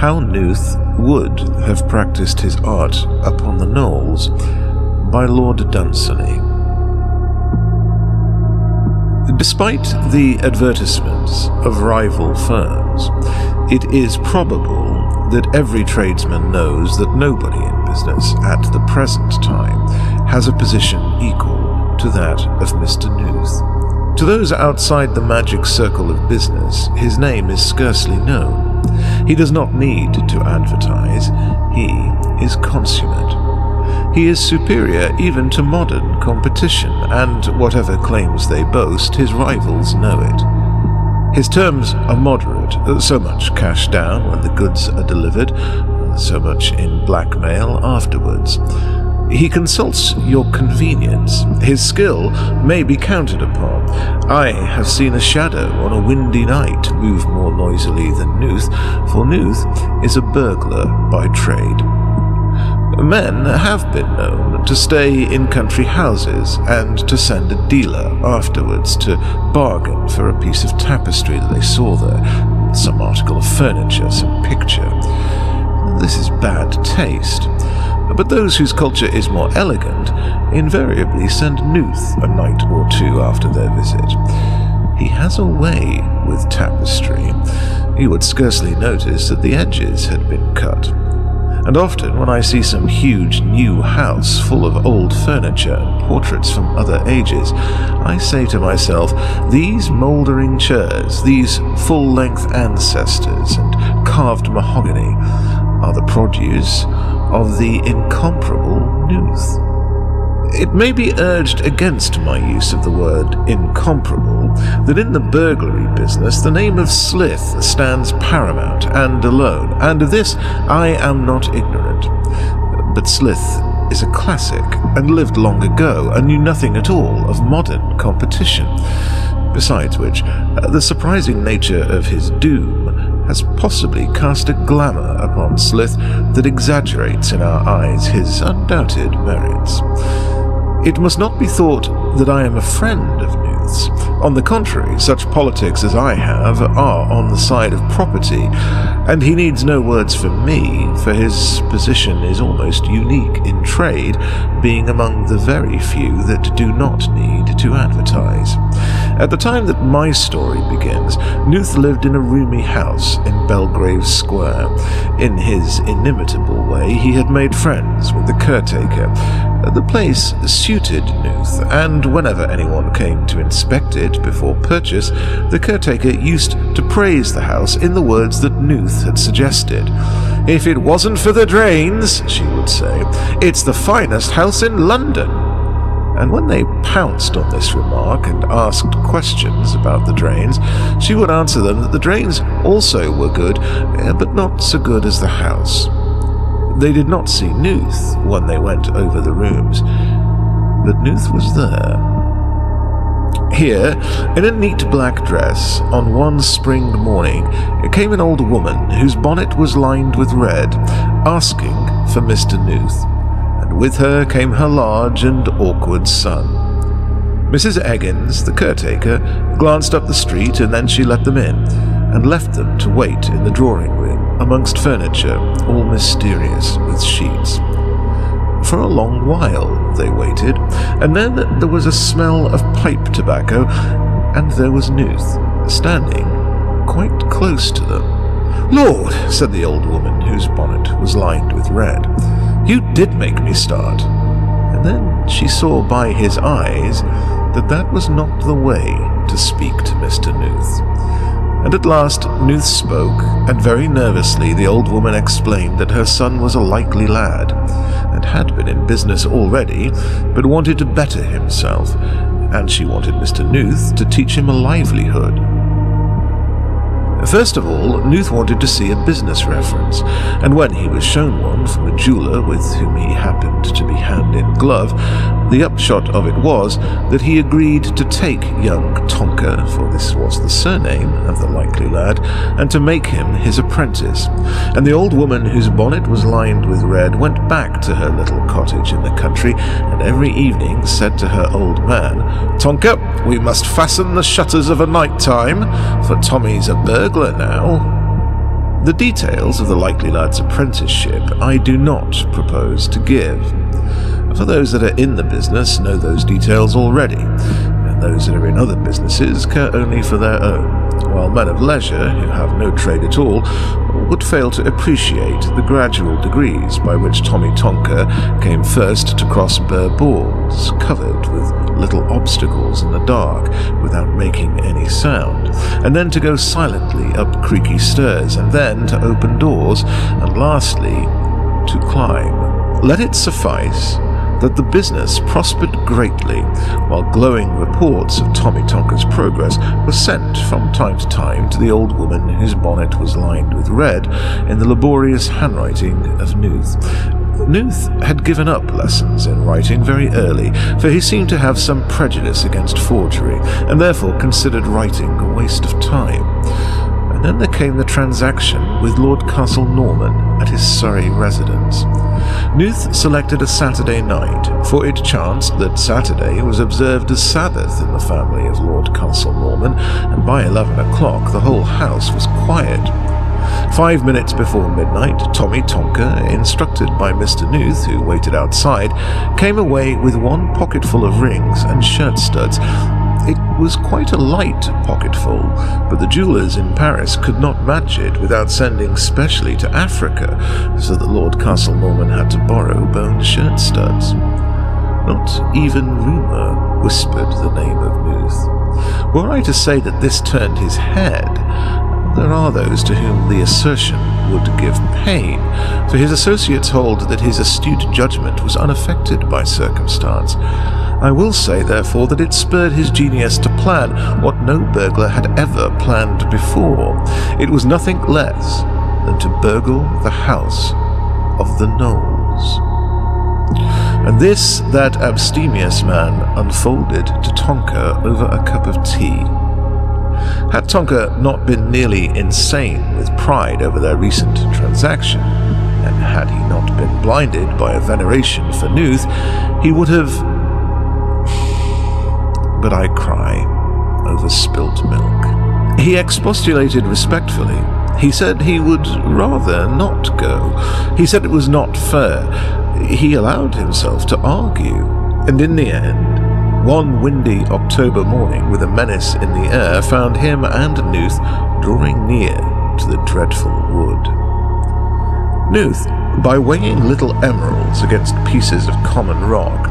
How Nuth would have practised his art upon the Gnoles, by Lord Dunsany. Despite the advertisements of rival firms, it is probable that every tradesman knows that nobody in business at the present time has a position equal to that of Mr. Nuth. To those outside the magic circle of business, his name is scarcely known. He does not need to advertise. He is consummate. He is superior even to modern competition, and whatever claims they boast, his rivals know it. His terms are moderate, so much cash down when the goods are delivered, so much in blackmail afterwards. He consults your convenience. His skill may be counted upon. I have seen a shadow on a windy night move more noisily than Nuth, for Nuth is a burglar by trade. Men have been known to stay in country houses and to send a dealer afterwards to bargain for a piece of tapestry that they saw there, some article of furniture, some picture. This is bad taste. But those whose culture is more elegant invariably send Nuth a night or two after their visit. He has a way with tapestry. You would scarcely notice that the edges had been cut. And often when I see some huge new house full of old furniture and portraits from other ages, I say to myself, these mouldering chairs, these full-length ancestors and carved mahogany are the produce of the incomparable Nuth. It may be urged against my use of the word incomparable that in the burglary business the name of Slith stands paramount and alone, and of this I am not ignorant. But Slith is a classic, and lived long ago, and knew nothing at all of modern competition. Besides which, the surprising nature of his doom has possibly cast a glamour upon Slith that exaggerates in our eyes his undoubted merits. It must not be thought that I am a friend of Nuth's. On the contrary, such politics as I have are on the side of property, and he needs no words from me, for his position is almost unique in trade, being among the very few that do not need to advertise. At the time that my story begins, Nuth lived in a roomy house in Belgrave Square. In his inimitable way, he had made friends with the caretaker. The place suited Nuth, and whenever anyone came to inspect it before purchase, the caretaker used to praise the house in the words that Nuth had suggested. "If it wasn't for the drains," she would say, "it's the finest house in London." And when they pounced on this remark and asked questions about the drains, she would answer them that the drains also were good, but not so good as the house. They did not see Nuth when they went over the rooms, but Nuth was there. Here, in a neat black dress, on one spring morning, came an old woman whose bonnet was lined with red, asking for Mr. Nuth, and with her came her large and awkward son. Mrs. Eggins, the caretaker, glanced up the street, and then she let them in, and left them to wait in the drawing-room, amongst furniture, all mysterious with sheets. For a long while they waited, and then there was a smell of pipe tobacco, and there was Nuth, standing quite close to them. "Lord," said the old woman, whose bonnet was lined with red, "you did make me start." And then she saw by his eyes that that was not the way to speak to Mr. Nuth. And at last Nuth spoke, and very nervously the old woman explained that her son was a likely lad, and had been in business already, but wanted to better himself, and she wanted Mr. Nuth to teach him a livelihood. First of all, Nuth wanted to see a business reference, and when he was shown one from a jeweller with whom he happened to be hand in glove, the upshot of it was that he agreed to take young Tonka, for this was the surname of the likely lad, and to make him his apprentice. And the old woman whose bonnet was lined with red went back to her little cottage in the country, and every evening said to her old man, "Tonka, we must fasten the shutters of a night time, for Tommy's a burglar now." The details of the likely lad's apprenticeship I do not propose to give, for those that are in the business know those details already, and those that are in other businesses care only for their own, while men of leisure, who have no trade at all, would fail to appreciate the gradual degrees by which Tommy Tonker came first to cross bare boards, covered with little obstacles in the dark, without making any sound, and then to go silently up creaky stairs, and then to open doors, and lastly, to climb. Let it suffice that the business prospered greatly, while glowing reports of Tommy Tonker's progress were sent from time to time to the old woman whose bonnet was lined with red in the laborious handwriting of Nuth. Nuth had given up lessons in writing very early, for he seemed to have some prejudice against forgery, and therefore considered writing a waste of time. And then there came the transaction with Lord Castle Norman at his Surrey residence. Nuth selected a Saturday night, for it chanced that Saturday was observed as Sabbath in the family of Lord Castle Norman, and by 11 o'clock the whole house was quiet. 5 minutes before midnight, Tommy Tonker, instructed by Mr. Nuth, who waited outside, came away with one pocketful of rings and shirt studs. It was quite a light pocketful, but the jewellers in Paris could not match it without sending specially to Africa, so that Lord Castle Norman had to borrow bone shirt studs. Not even rumour whispered the name of Nuth. Were I to say that this turned his head, there are those to whom the assertion would give pain, for his associates hold that his astute judgment was unaffected by circumstance. I will say, therefore, that it spurred his genius to plan what no burglar had ever planned before. It was nothing less than to burgle the house of the Gnoles. And this that abstemious man unfolded to Tonker over a cup of tea. Had Tonker not been nearly insane with pride over their recent transaction, and had he not been blinded by a veneration for Nuth, he would have... But I cry over spilt milk. He expostulated respectfully. He said he would rather not go. He said it was not fair. He allowed himself to argue, and in the end, one windy October morning with a menace in the air found him and Nuth drawing near to the dreadful wood. Nuth, by weighing little emeralds against pieces of common rock,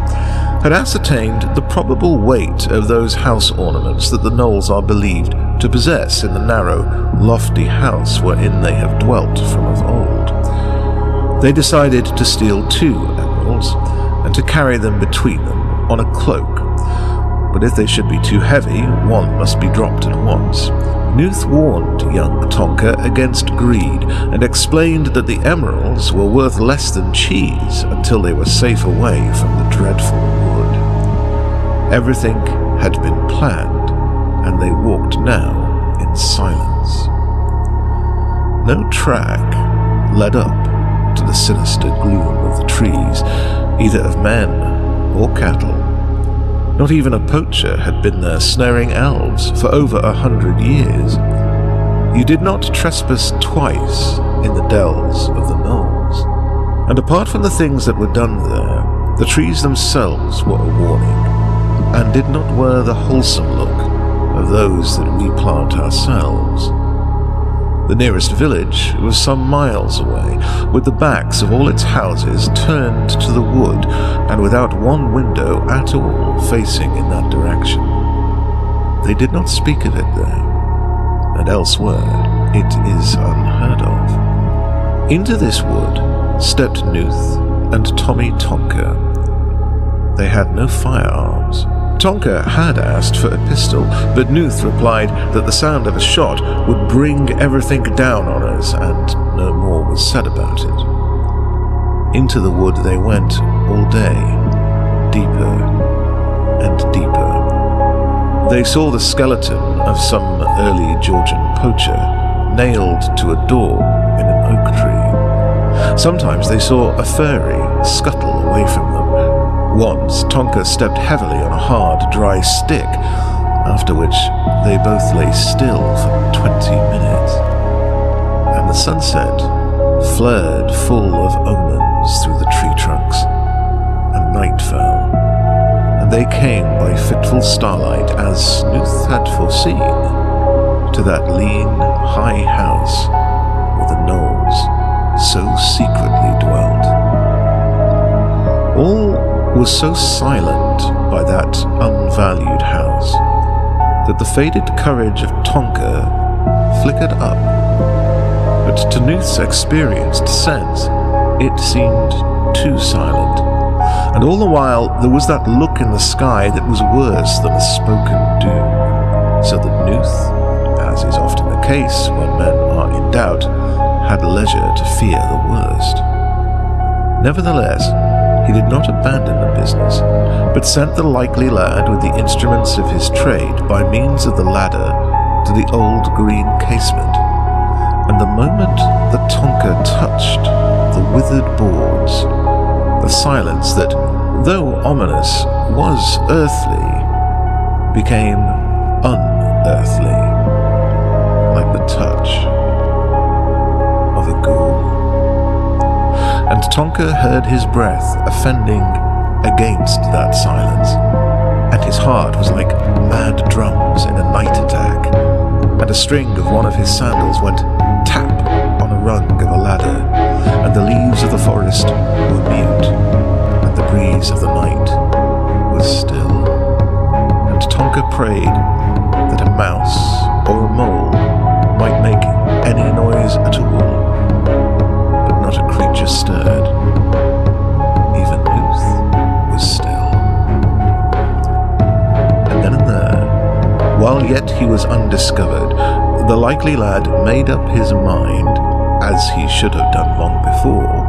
had ascertained the probable weight of those house ornaments that the Gnoles are believed to possess in the narrow, lofty house wherein they have dwelt from of old. They decided to steal 2 emeralds, and to carry them between them on a cloak. But if they should be too heavy, one must be dropped at once. Nuth warned young Tonker against greed, and explained that the emeralds were worth less than cheese until they were safe away from the dreadful wood. Everything had been planned, and they walked now in silence. No track led up to the sinister gloom of the trees, either of men or cattle. Not even a poacher had been there snaring elves for over 100 years. You did not trespass twice in the dells of the Gnoles. And apart from the things that were done there, the trees themselves were a warning, and did not wear the wholesome look of those that we plant ourselves. The nearest village was some miles away, with the backs of all its houses turned to the wood, and without one window at all facing in that direction. They did not speak of it there, and elsewhere it is unheard of. Into this wood stepped Nuth and Tommy Tonker. They had no firearms. Tonker had asked for a pistol, but Nuth replied that the sound of a shot would bring everything down on us, and no more was said about it. Into the wood they went all day, deeper and deeper. They saw the skeleton of some early Georgian poacher nailed to a door in an oak tree. Sometimes they saw a fairy scuttle away from them. Once, Tonker stepped heavily on a hard, dry stick, after which they both lay still for 20 minutes. And the sunset flared full of omens through the tree trunks, and night fell, and they came by fitful starlight, as Nuth had foreseen, to that lean, high house where the Gnoles so secretly dwelt. All was so silent by that unvalued house that the faded courage of Tonka flickered up, but to Nuth's experienced sense it seemed too silent, and all the while there was that look in the sky that was worse than a spoken doom, so that Nuth, as is often the case when men are in doubt, had leisure to fear the worst. Nevertheless, he did not abandon the business, but sent the likely lad with the instruments of his trade by means of the ladder to the old green casement, and the moment that Tonka touched the withered boards, the silence that, though ominous, was earthly, became unearthly, like the touch of a ghoul. And Tonka heard his breath offending against that silence, and his heart was like mad drums in a night attack, and a string of one of his sandals went tap on a rung of a ladder, and the leaves of the forest were mute, and the breeze of the night was still. And Tonka prayed that a mouse or a mole might make any noise at all, but not a creature stirred. Even Nuth was still. And then and there, while yet he was undiscovered, the likely lad made up his mind, as he should have done long before,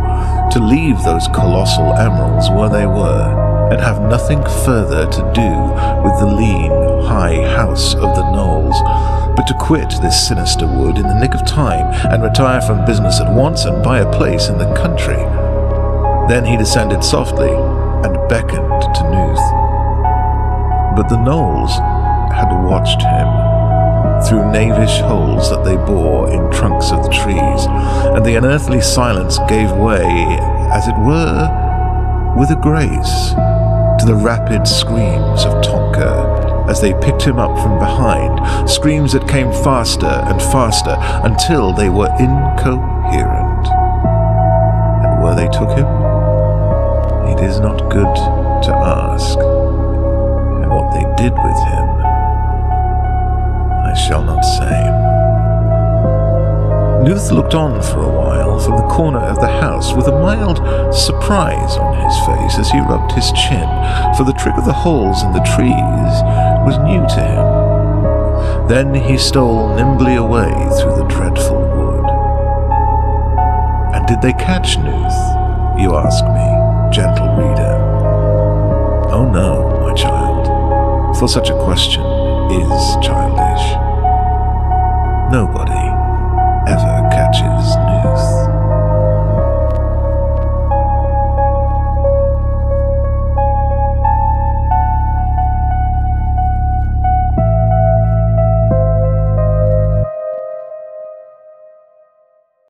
to leave those colossal emeralds where they were, and have nothing further to do with the lean, high house of the Gnoles, but to quit this sinister wood in the nick of time, and retire from business at once, and buy a place in the country. Then he descended softly, and beckoned to Nuth. But the Gnoles had watched him through knavish holes that they bore in trunks of the trees, and the unearthly silence gave way, as it were, with a grace, to the rapid screams of Tonka as they picked him up from behind, screams that came faster and faster until they were incoherent. And where they took him, it is not good to ask, and what they did with him I shall not say. Nuth looked on for a while from the corner of the house with a mild surprise on his face as he rubbed his chin, for the trick of the holes in the trees was new to him. Then he stole nimbly away through the dreadful wood. And did they catch Nuth, you ask me, gentle reader? Oh no, my child, for such a question is childish. Nobody